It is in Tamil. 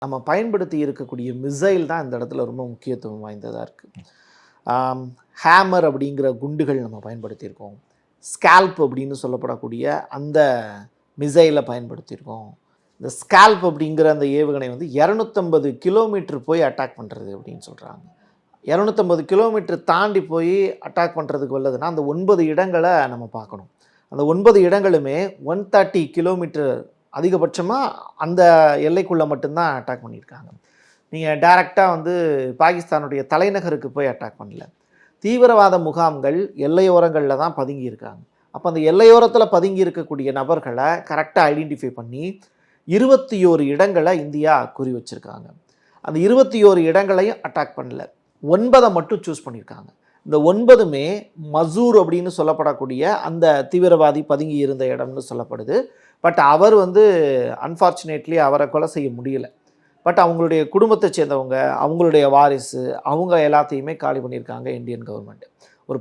நம்ம பயன்படுத்தி இருக்கக்கூடிய மிசைல் தான் இந்த இடத்துல ரொம்ப முக்கியத்துவம் வாய்ந்ததாக இருக்குது. ஹேமர் அப்படிங்கிற குண்டுகள் நம்ம பயன்படுத்தியிருக்கோம். ஸ்கேல்ப் அப்படின்னு சொல்லப்படக்கூடிய அந்த மிசைலை பயன்படுத்தியிருக்கோம். இந்த ஸ்கேல்ப் அப்படிங்கிற அந்த ஏவுகணை வந்து 250 கிலோமீட்டர் போய் அட்டாக் பண்ணுறது அப்படின்னு சொல்கிறாங்க. 250 கிலோமீட்டர் தாண்டி போய் அட்டாக் பண்ணுறதுக்கு வல்லதுன்னா அந்த 9 இடங்களை நம்ம பார்க்கணும். அந்த 9 இடங்களுமே 130 கிலோமீட்டர் அதிகபட்சமாக அந்த எல்லைக்குள்ளே மட்டும்தான் அட்டாக் பண்ணியிருக்காங்க. நீங்கள் டைரெக்டாக வந்து பாகிஸ்தானுடைய தலைநகருக்கு போய் அட்டாக் பண்ணல. தீவிரவாத முகாம்கள் எல்லையோரங்களில் தான் பதுங்கி இருக்காங்க. அப்போ அந்த எல்லையோரத்தில் பதுங்கி இருக்கக்கூடிய நபர்களை கரெக்டாக ஐடென்டிஃபை பண்ணி 21 இடங்களை இந்தியா குறி வச்சுருக்காங்க. அந்த 21 இடங்களையும் அட்டாக் பண்ணல, 9 மட்டும் சூஸ் பண்ணியிருக்காங்க. இந்த 9மே மசூர் அப்படின்னு சொல்லப்படக்கூடிய அந்த தீவிரவாதி பதுங்கி இருந்த இடம்னு சொல்லப்படுது. பட் அவர் வந்து அன்ஃபார்ச்சுனேட்லி அவரை கொலை செய்ய முடியலை. பட் அவங்களுடைய குடும்பத்தை சேர்ந்தவங்க, அவங்களுடைய வாரிசு, அவங்க எல்லாத்தையுமே காலி பண்ணியிருக்காங்க இந்தியன் கவர்மெண்ட்.